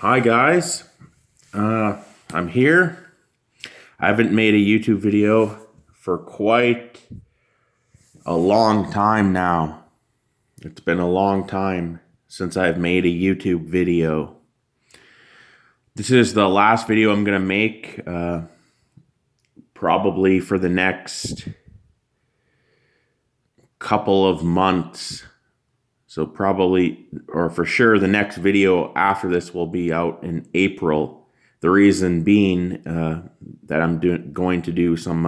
Hi guys, I'm here. I haven't made a YouTube video for quite a long time now. It's been a long time since I've made a YouTube video. This is the last video I'm going to make, probably for the next couple of months. So probably, or for sure, the next video after this will be out in April. The reason being that I'm going to do some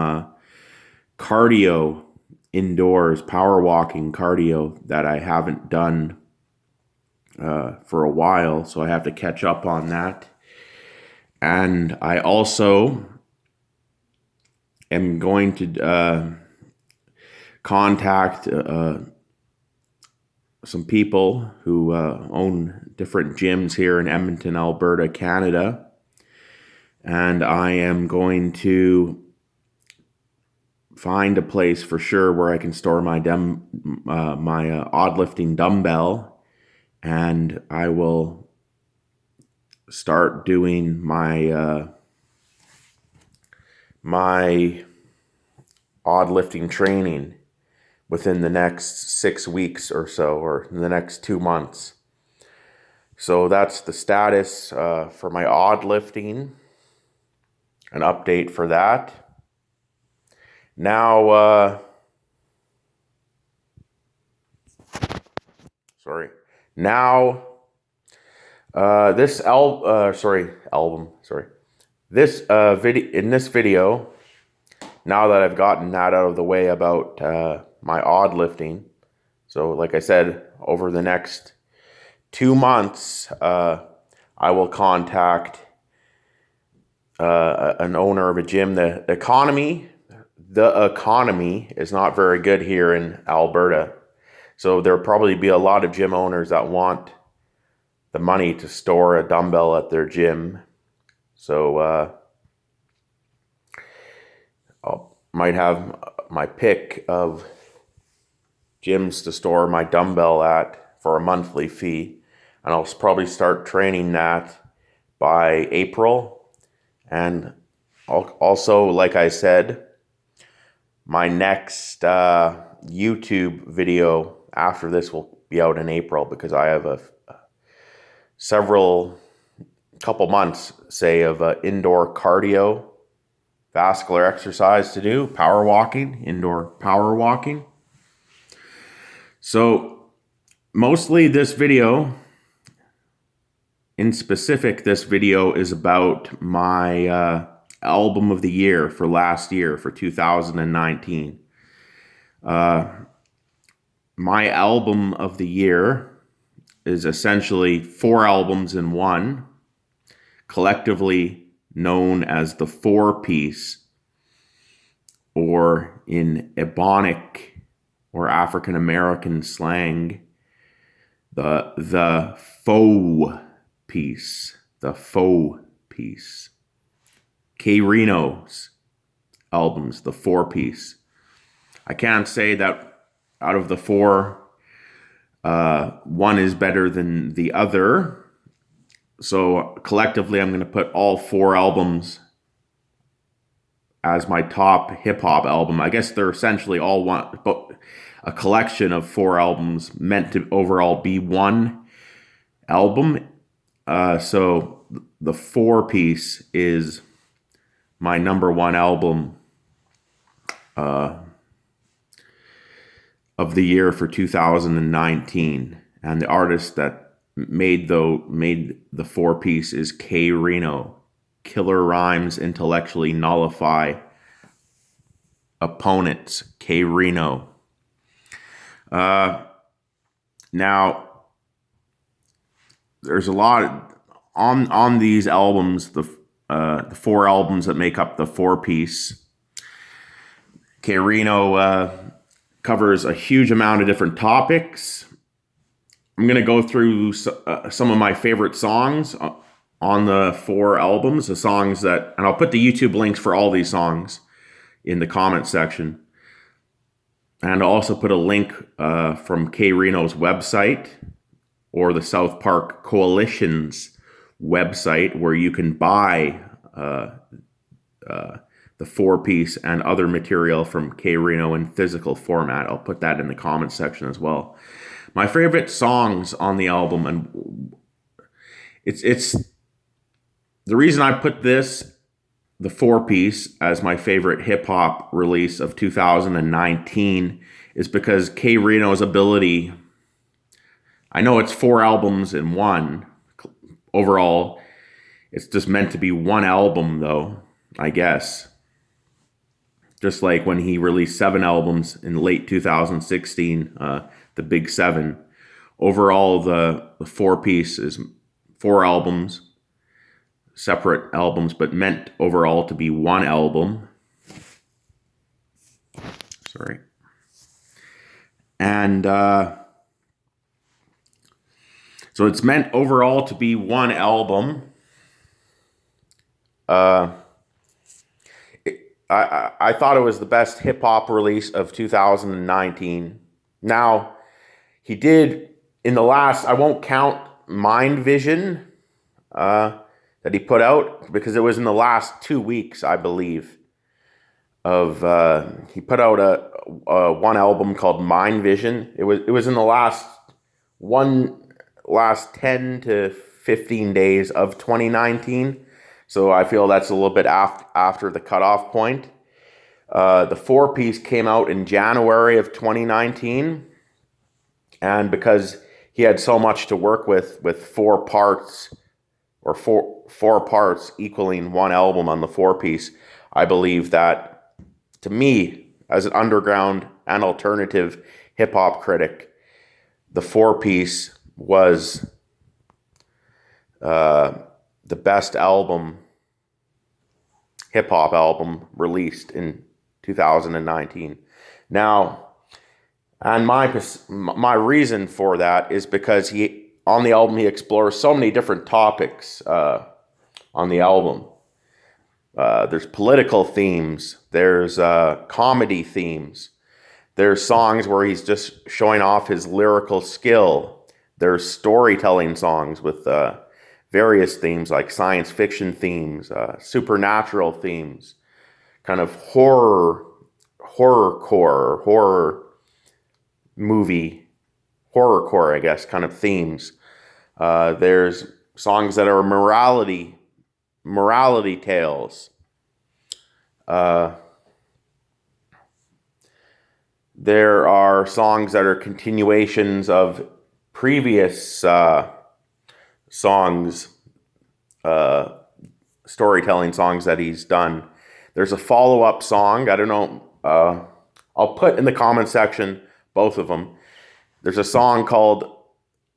cardio indoors, power walking cardio that I haven't done for a while. So I have to catch up on that. And I also am going to contact some people who own different gyms here in Edmonton, Alberta, Canada. And I am going to find a place for sure where I can store my odd lifting dumbbell, and I will start doing my my odd lifting training within the next 6 weeks or so, or in the next 2 months. So that's the status for my odd lifting, an update for that. Now, this video, now that I've gotten that out of the way about my odd lifting. So like I said, over the next 2 months, I will contact an owner of a gym. The economy is not very good here in Alberta. So there'll probably be a lot of gym owners that want the money to store a dumbbell at their gym. So I might have my pick of gyms to store my dumbbell at for a monthly fee. And I'll probably start training that by April. And also, like I said, my next YouTube video after this will be out in April, because I have couple months, say, of indoor cardio, vascular exercise to do, power walking, indoor power walking. So mostly this video, in specific, this video is about my album of the year for last year, for 2019. My album of the year is essentially 4 albums in one, collectively known as the 4-piece, or in Ebonic or African American slang, the faux piece, the faux piece. K-Rino's albums, the 4-piece. I can't say that out of the 4, one is better than the other. So collectively, I'm going to put all 4 albums as my top hip-hop album. I guess they're essentially all one, but a collection of 4 albums meant to overall be one album. So the 4-piece is my number 1 album of the year for 2019. And the artist that made the 4-piece is K-Rino. Killer rhymes intellectually nullify opponents. K-Rino. Now, there's a lot on these albums, the 4 albums that make up the 4-piece. K-Rino covers a huge amount of different topics. I'm going to go through some of my favorite songs on the 4 albums, the songs that, and I'll put the YouTube links for all these songs in the comment section. And I'll also put a link from K-Rino's website, or the South Park Coalition's website where you can buy the four-piece and other material from K-Rino in physical format. I'll put that in the comments section as well. My favorite songs on the album, and it's the reason I put this, the four-piece, as my favorite hip-hop release of 2019 is because K-Rino's ability, I know it's 4 albums in one overall, it's just meant to be one album though, I guess. Just like when he released 7 albums in late 2016, the Big 7. Overall, the four-piece is 4 albums, separate albums, but meant overall to be one album. Sorry. And so it's meant overall to be one album. I thought it was the best hip-hop release of 2019. Now, he did, in the last, I won't count Mind Vision that he put out, because it was in the last 2 weeks, I believe, of, he put out a one album called Mind Vision. It was in the last 10 to 15 days of 2019. So I feel that's a little bit after the cutoff point. The four-piece came out in January of 2019. And because he had so much to work with 4 parts, or four parts equaling one album on the four-piece, I believe that, to me, as an underground and alternative hip-hop critic, the four-piece was the best album, hip-hop album released in 2019. Now, and my reason for that is because on the album he explores so many different topics on the album. There's political themes, there's comedy themes, there's songs where he's just showing off his lyrical skill, there's storytelling songs with various themes like science fiction themes, supernatural themes, kind of horror core, I guess, kind of themes. There's songs that are morality tales. There are songs that are continuations of previous songs, storytelling songs that he's done. There's a follow-up song. I don't know. I'll put in the comment section both of them. There's a song called,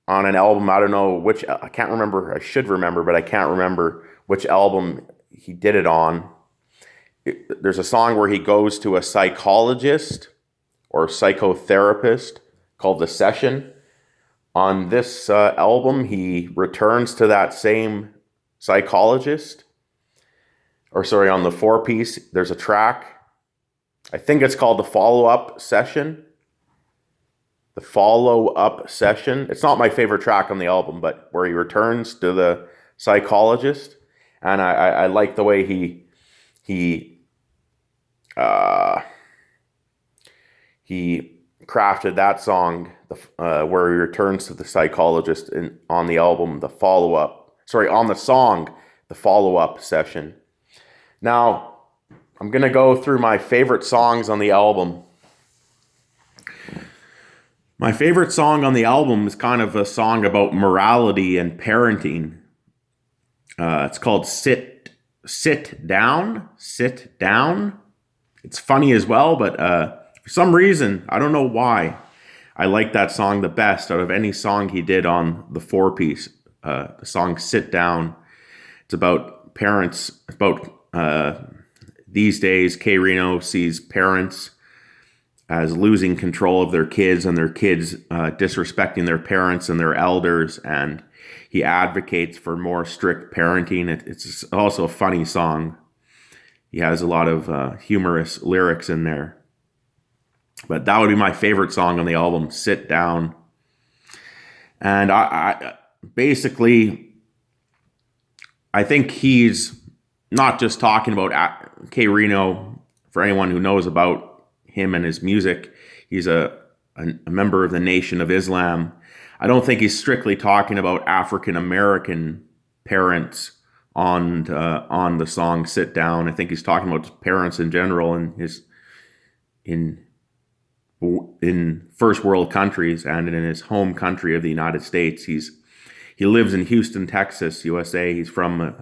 on an album, I don't know which, I can't remember, I should remember, but I can't remember which album he did it on. There's a song where he goes to a psychologist or psychotherapist called The Session. On this album, he returns to that same psychologist. Or sorry, on the four-piece, there's a track. I think it's called The Follow-Up Session. The Follow-Up Session. It's not my favorite track on the album, but where he returns to the psychologist. And I like the way he crafted that song, where he returns to the psychologist on the album, on the song, The Follow-Up Session. Now, I'm going to go through my favorite songs on the album. My favorite song on the album is kind of a song about morality and parenting. It's called Sit Down. Sit Down. It's funny as well, but for some reason, I don't know why, I like that song the best out of any song he did on the four-piece. The song Sit Down. It's about parents, these days, K-Rino sees parents as losing control of their kids, and their kids disrespecting their parents and their elders, and he advocates for more strict parenting. It's also a funny song. He has a lot of humorous lyrics in there. But that would be my favorite song on the album, Sit Down. And I basically, I think he's not just talking about K-Rino. For anyone who knows about him and his music, he's a member of the Nation of Islam. I don't think he's strictly talking about African American parents on the song "Sit Down." I think he's talking about parents in general in first world countries and in his home country of the United States. He lives in Houston, Texas, USA. He's from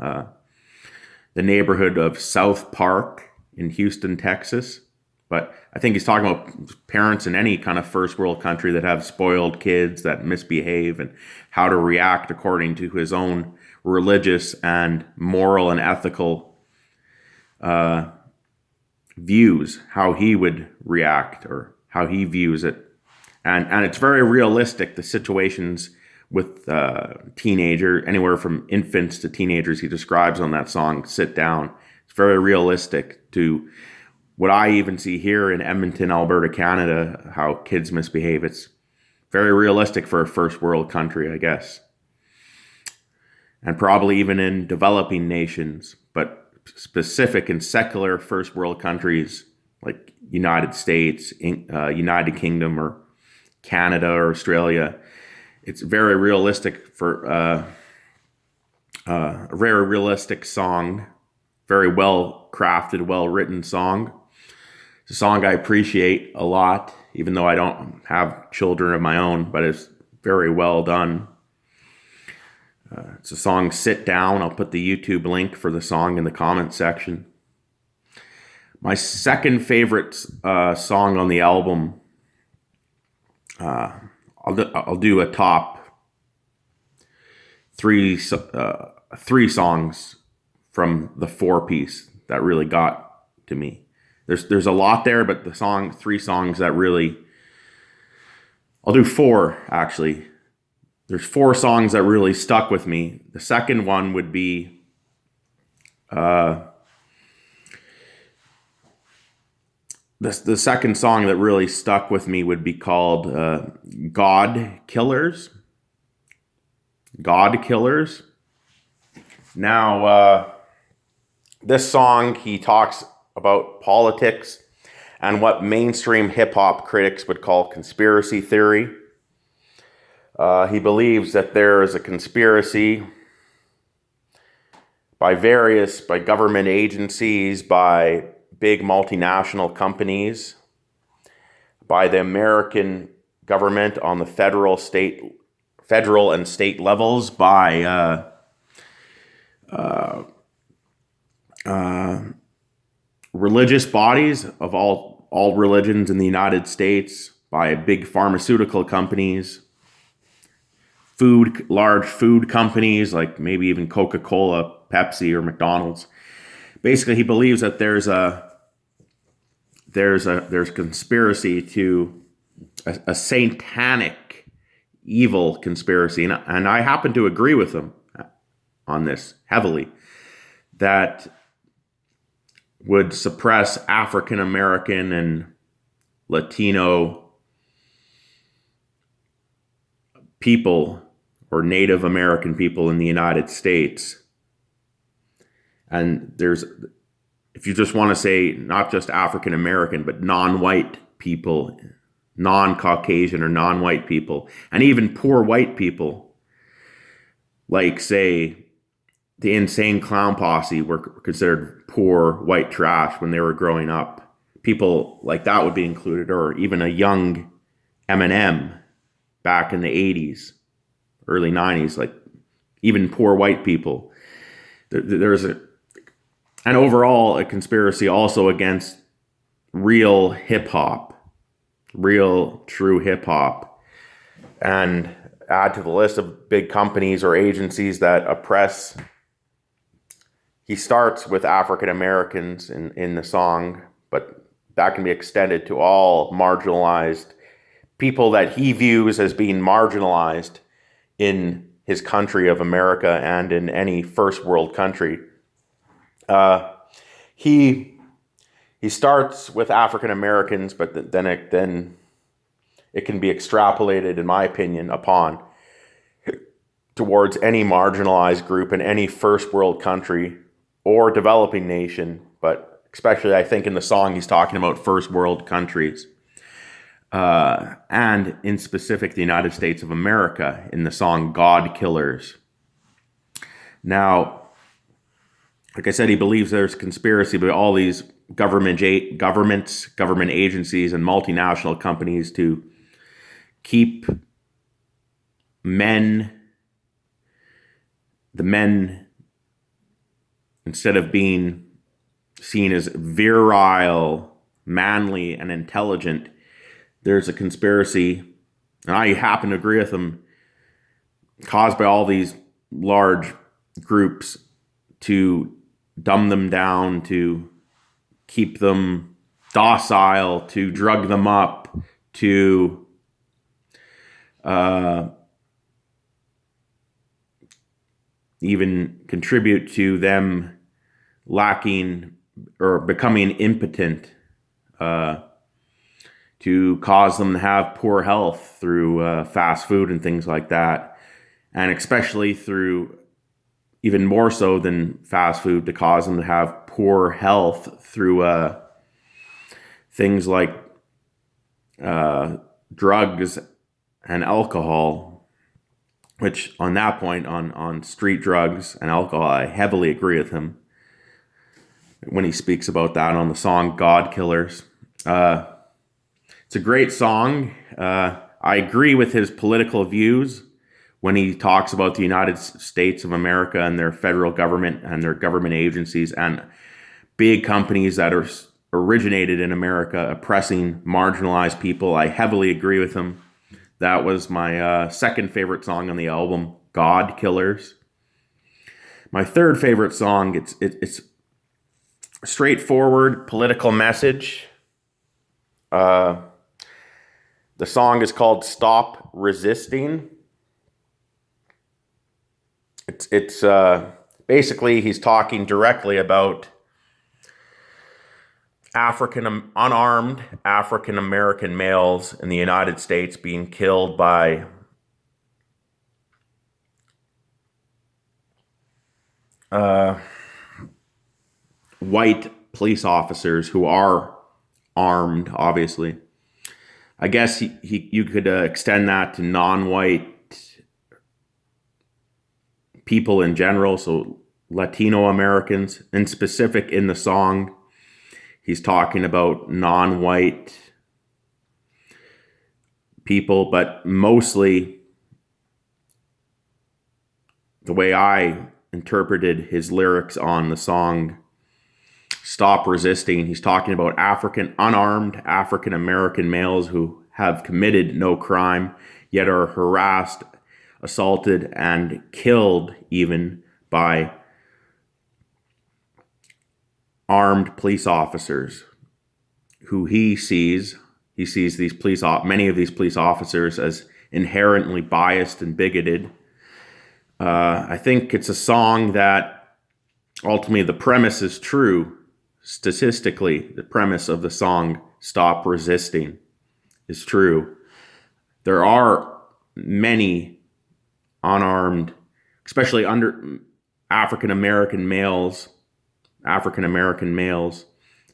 the neighborhood of South Park in Houston, Texas. But I think he's talking about parents in any kind of first world country that have spoiled kids that misbehave, and how to react according to his own religious and moral and ethical views, how he would react or how he views it. And it's very realistic, the situations with anywhere from infants to teenagers he describes on that song, "Sit Down." It's very realistic to what I even see here in Edmonton, Alberta, Canada, how kids misbehave. It's very realistic for a first world country, I guess. And probably even in developing nations, but specific in secular first world countries like United States, United Kingdom, or Canada or Australia. It's very realistic for a very realistic song, very well crafted, well written song. It's a song I appreciate a lot, even though I don't have children of my own, but it's very well done. It's a song, "Sit Down." I'll put the YouTube link for the song in the comment section. My second favorite song on the album, I'll do a top three songs from the four-piece that really got to me. There's a lot there, but three songs that really, I'll do four actually. There's four songs that really stuck with me. The second one would be the second song that really stuck with me would be called "God Killers." God Killers. Now, this song, he talks about politics and what mainstream hip-hop critics would call conspiracy theory. He believes that there is a conspiracy by government agencies, by big multinational companies, by the American government on the federal and state levels, by religious bodies of all religions in the United States, by big pharmaceutical companies, large food companies like maybe even Coca-Cola, Pepsi, or McDonald's. Basically, he believes that there's conspiracy to a satanic, evil conspiracy, and I happen to agree with him on this heavily, that would suppress African American and Latino people or Native American people in the United States. And if you just want to say not just African American, but non-white people, non-Caucasian or non-white people, and even poor white people, like, say, the Insane Clown Posse were considered poor white trash when they were growing up. People like that would be included, or even a young Eminem back in the 80s, early 90s, like even poor white people. And overall, a conspiracy also against real hip-hop, real, true hip-hop, and add to the list of big companies or agencies that oppress. He starts with African Americans in the song, but that can be extended to all marginalized people that he views as being marginalized in his country of America and in any first world country. He starts with African Americans, but then it can be extrapolated, in my opinion, upon towards any marginalized group in any first world country or developing nation, but especially I think in the song he's talking about first world countries, and in specific the United States of America in the song God Killers. Now, like I said, he believes there's conspiracy by all these government agencies, and multinational companies to keep the men, instead of being seen as virile, manly, and intelligent, there's a conspiracy, and I happen to agree with him, caused by all these large groups to dumb them down, to keep them docile, to drug them up, to even contribute to them lacking or becoming impotent, to cause them to have poor health through fast food and things like that. And especially through, even more so than fast food, to cause them to have poor health through things like drugs and alcohol, which on that point, on street drugs and alcohol, I heavily agree with him when he speaks about that on the song God Killers. It's a great song. I agree with his political views when he talks about the United States of America and their federal government and their government agencies and big companies that are originated in America oppressing marginalized people. I heavily agree with him. That was my second favorite song on the album, God Killers. My third favorite song, it's straightforward political message. The song is called Stop Resisting. It's basically he's talking directly about unarmed African American males in the United States being killed by white police officers who are armed, obviously. I guess you could extend that to non-white people in general, so Latino Americans. In specific, in the song, he's talking about non-white people, but mostly the way I interpreted his lyrics on the song Stop Resisting, he's talking about unarmed African American males who have committed no crime, yet are harassed, assaulted, and killed even by armed police officers who he sees many of these police officers as inherently biased and bigoted. I think it's a song that ultimately the premise is true. Statistically, the premise of the song Stop Resisting is true. There are many unarmed, especially under African American males,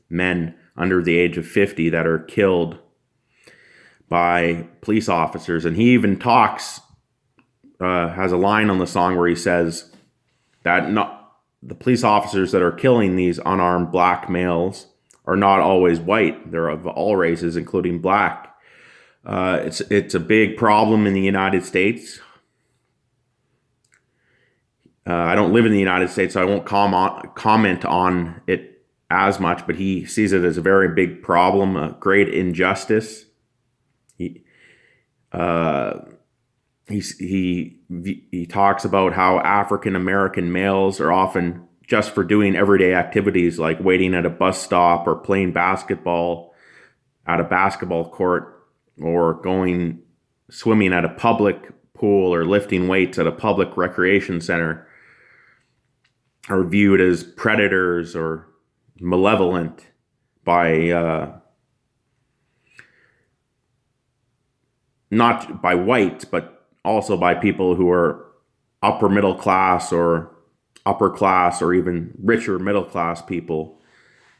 men under the age of 50 that are killed by police officers. And he even has a line on the song where he says that the police officers that are killing these unarmed black males are not always white. They're of all races, including black. It's a big problem in the United States. I don't live in the United States, so I won't comment on it as much, but he sees it as a very big problem, a great injustice. He talks about how African American males are often just for doing everyday activities like waiting at a bus stop or playing basketball at a basketball court or going swimming at a public pool or lifting weights at a public recreation center are viewed as predators or malevolent by not by whites, but also by people who are upper middle class or upper class or even richer middle class people.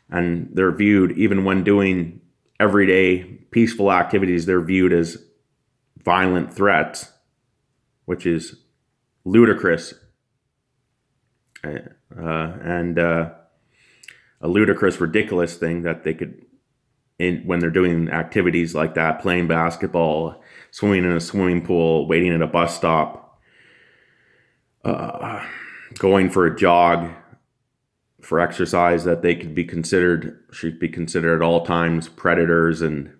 And they're viewed, even when doing everyday peaceful activities, they're viewed as violent threats, which is ludicrous. And a ludicrous, ridiculous thing that they could, when they're doing activities like that, playing basketball, swimming in a swimming pool, waiting at a bus stop, going for a jog for exercise, that they should be considered at all times predators and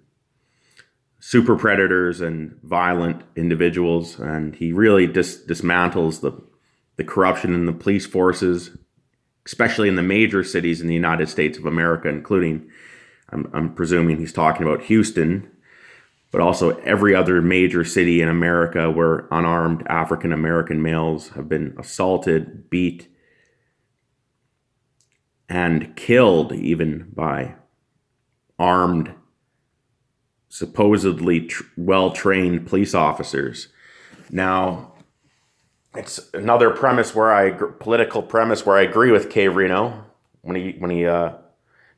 super predators and violent individuals. And he really dismantles the corruption in the police forces, especially in the major cities in the United States of America, including, I'm presuming he's talking about Houston, but also every other major city in America where unarmed African American males have been assaulted, beat, and killed even by armed, supposedly well-trained police officers. Now, it's another political premise where I agree with K-Rino when he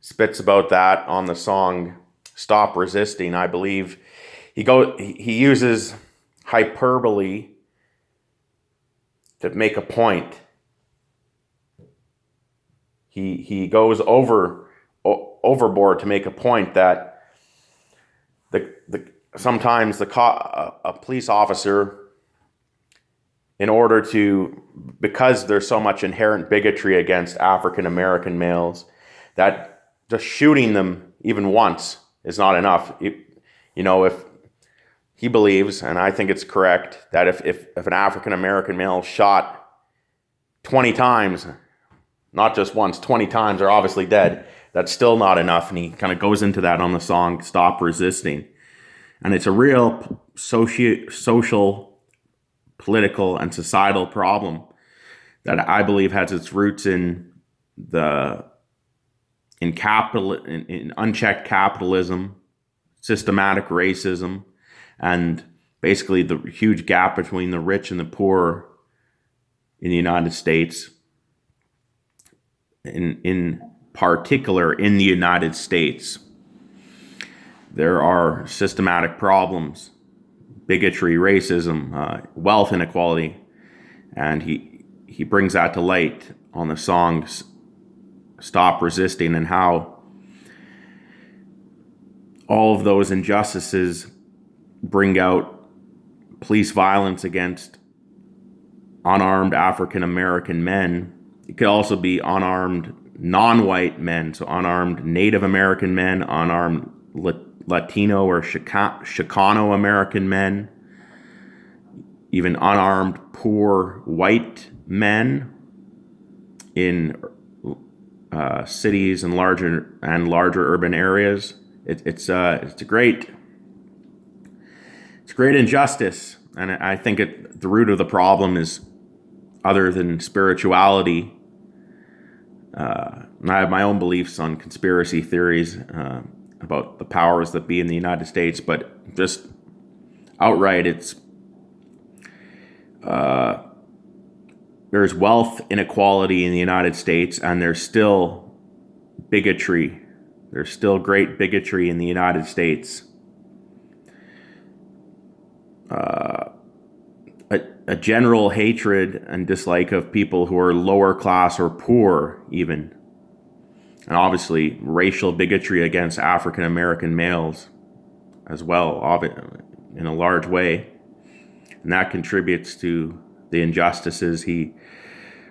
spits about that on the song "Stop Resisting." I believe he uses hyperbole to make a point. He goes overboard to make a point that sometimes a police officer, in order to, because there's so much inherent bigotry against African American males, that just shooting them even once is not enough. If he believes, and I think it's correct, that if an African American male shot 20 times, not just once, 20 times, are obviously dead, that's still not enough. And he kind of goes into that on the song "Stop Resisting." And it's a real social, political, and societal problem that I believe has its roots in unchecked capitalism, systematic racism, and basically the huge gap between the rich and the poor in the United States. In particular, in the United States, there are systematic problems: bigotry, racism, wealth inequality, and he brings that to light on the song "Stop Resisting," and how all of those injustices bring out police violence against unarmed African American men. It could also be unarmed non-white men, so unarmed Native American men, unarmed Latino or Chicano American men, even unarmed poor white men in cities and larger urban areas. It's a great injustice, and I think the root of the problem is, other than spirituality. And I have my own beliefs on conspiracy theories about the powers that be in the United States, but just outright, it's there's wealth inequality in the United States, and there's still bigotry. There's still great bigotry in the United States. A general hatred and dislike of people who are lower class or poor, even. And obviously, racial bigotry against African American males as well, in a large way. And that contributes to the injustices he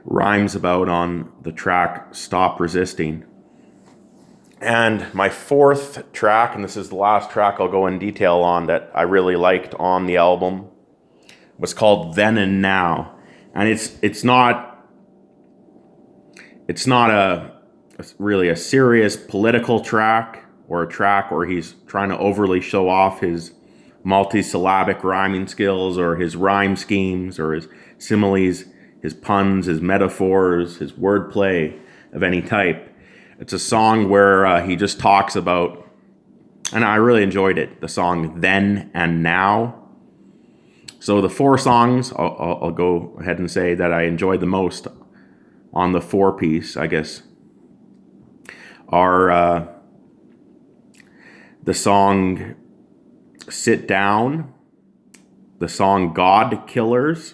rhymes about on the track "Stop Resisting." And my fourth track, and this is the last track I'll go in detail on that I really liked on the album, was called "Then and Now." And it's not really a serious political track, or a track where he's trying to overly show off his multisyllabic rhyming skills or his rhyme schemes or his similes, his puns, his metaphors, his wordplay of any type. It's a song where he just talks about, and I really enjoyed it, the song "Then and Now." So the four songs, I'll go ahead and say that I enjoyed the most on the four piece, I guess, are the song Sit Down, the song God Killers,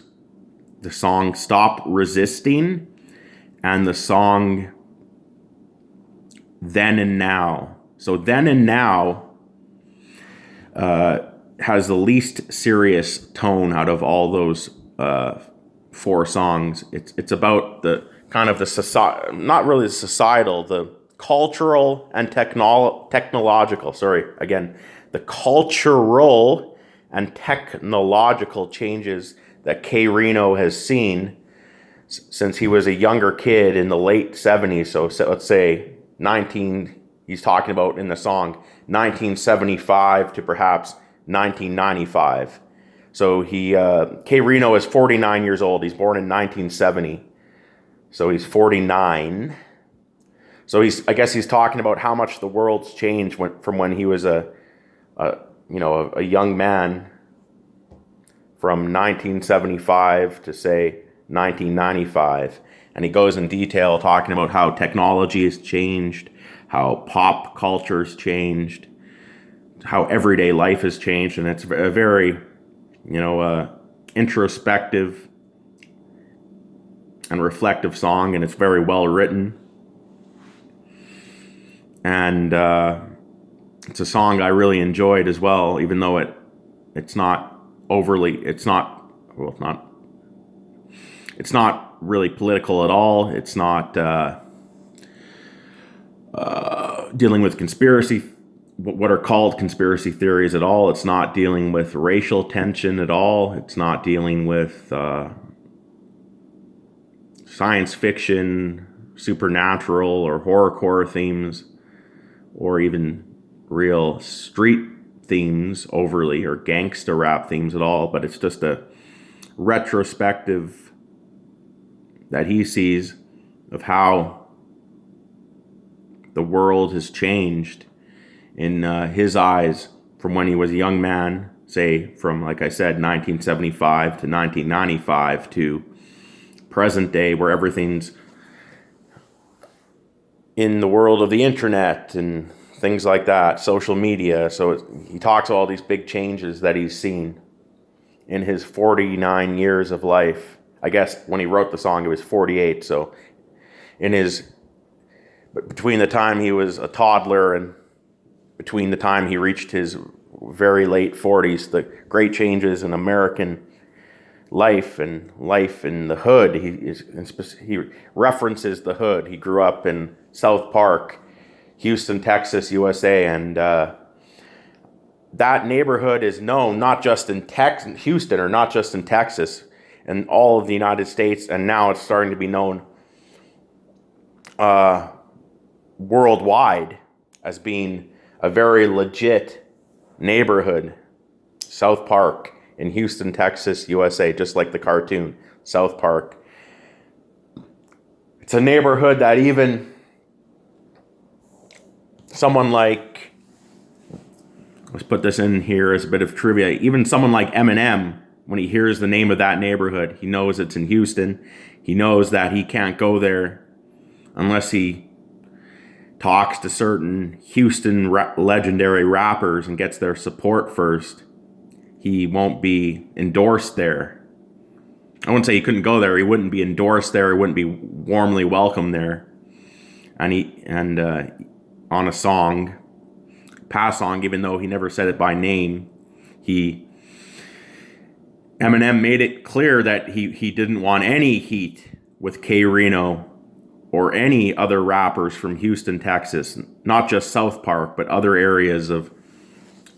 the song Stop Resisting, and the song Then and Now. So Then and Now has the least serious tone out of all those four songs. It's about the kind of the society, not really societal, the cultural and technological. Sorry, again, the cultural and technological changes that K-Rino has seen since he was a younger kid in the late 70s. So let's say he's talking about in the song 1975 to perhaps 1995. So K-Rino is 49 years old. He's born in 1970. So he's 49. So I guess he's talking about how much the world's changed from when he was a young man, from 1975 to say 1995. And he goes in detail talking about how technology has changed, how pop culture's changed, how everyday life has changed. And it's a very, introspective and reflective song, and it's very well written. And it's a song I really enjoyed as well, even though it's not really political at all. It's not dealing with what are called conspiracy theories at all. It's not dealing with racial tension at all. It's not dealing with science fiction, supernatural, or horrorcore themes, or even real street themes overly, or gangsta rap themes at all. But it's just a retrospective that he sees of how the world has changed in his eyes from when he was a young man, say from, like I said, 1975 to 1995 to present day, where everything's in the world of the internet and things like that, social media. So he talks all these big changes that he's seen in his 49 years of life. I guess when he wrote the song, it was 48. So between the time he was a toddler and between the time he reached his very late 40s, the great changes in American life and life in the hood. He references the hood. He grew up in South Park, Houston, Texas, USA, and that neighborhood is known not just in Houston, or not just in Texas, and all of the United States, and now it's starting to be known worldwide as being a very legit neighborhood. South Park in Houston, Texas, USA, just like the cartoon, South Park. It's a neighborhood that even someone like, let's put this in here as a bit of trivia, even someone like Eminem, when he hears the name of that neighborhood, he knows it's in Houston. He knows that he can't go there unless he talks to certain Houston legendary rappers and gets their support first. He won't be endorsed there. I wouldn't say he couldn't go there. He wouldn't be endorsed there. He wouldn't be warmly welcomed there. And on a song, past song, even though he never said it by name, Eminem made it clear that he didn't want any heat with K-Rino or any other rappers from Houston, Texas, not just South Park, but other areas of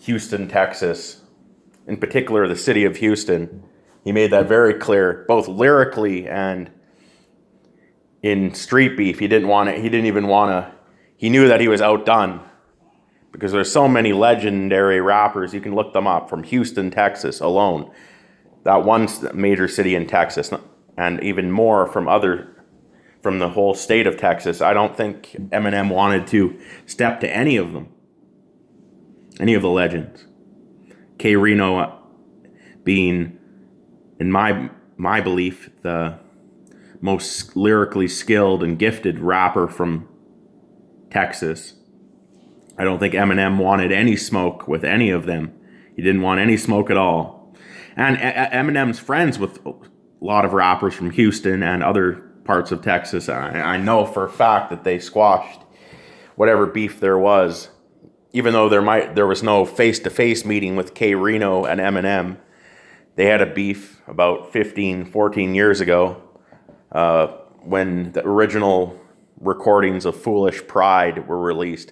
Houston, Texas, in particular the city of Houston. He made that very clear, both lyrically and in street beef. He didn't want it. He didn't even want to. He knew that he was outdone because there's so many legendary rappers. You can look them up from Houston, Texas alone. That one major city in Texas, and even more from the whole state of Texas. I don't think Eminem wanted to step to any of them, any of the legends. K-Rino being in my belief, the most lyrically skilled and gifted rapper from Texas. I don't think Eminem wanted any smoke with any of them. He didn't want any smoke at all. And Eminem's friends with a lot of rappers from Houston and other parts of Texas. I know for a fact that they squashed whatever beef there was, even though there was no face-to-face meeting with K-Rino and Eminem. They had a beef about 14 years ago when the original recordings of Foolish Pride were released.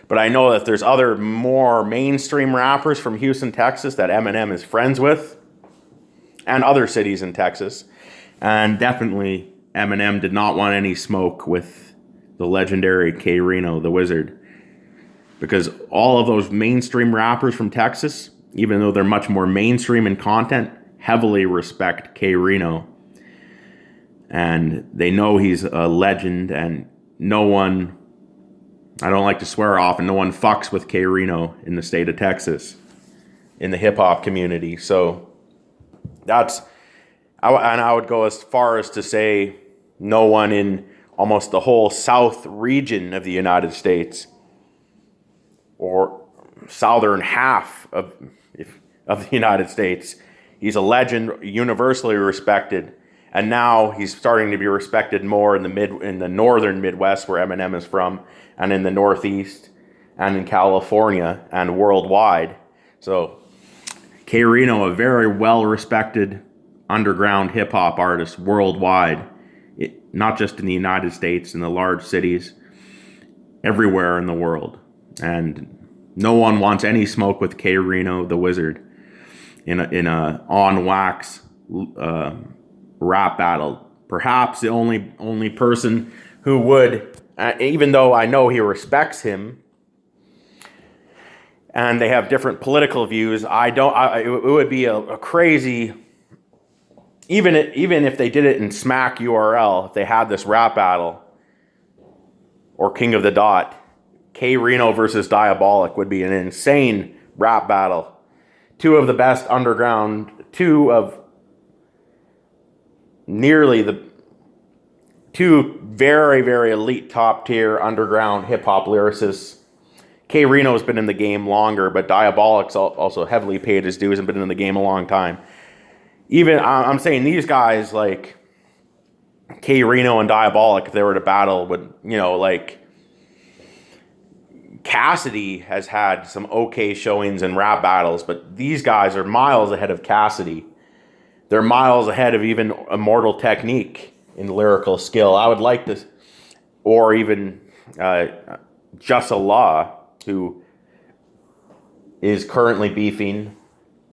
But I know that there's other more mainstream rappers from Houston, Texas that Eminem is friends with, and other cities in Texas. And definitely Eminem did not want any smoke with the legendary K-Rino, the Wizard. Because all of those mainstream rappers from Texas, even though they're much more mainstream in content, heavily respect K-Rino. And they know he's a legend, and no one, I don't like to swear often, no one fucks with K-Rino in the state of Texas, in the hip-hop community. So I would go as far as to say no one in almost the whole South region of the United States, or southern half of the United States. He's a legend, universally respected, and now he's starting to be respected more in the northern Midwest, where Eminem is from, and in the Northeast, and in California, and worldwide. So K-Rino, a very well-respected underground hip-hop artist worldwide, not just in the United States, in the large cities, everywhere in the world. And no one wants any smoke with K-Rino, the Wizard, in a on-wax rap battle. Perhaps the only person who would, even though I know he respects him, and they have different political views, it would be a crazy, even if they did it in Smack URL, if they had this rap battle, or King of the Dot, K-Rino versus Diabolic would be an insane rap battle. Two of the best underground, two very, very elite top tier underground hip hop lyricists. K-Rino's been in the game longer, but Diabolic's also heavily paid his dues and been in the game a long time. Even, I'm saying these guys like K-Rino and Diabolic, if they were to battle, would, like Cassidy has had some okay showings in rap battles, but these guys are miles ahead of Cassidy. They're miles ahead of even Immortal Technique in lyrical skill. I would like to, or even Just Allah, who is currently beefing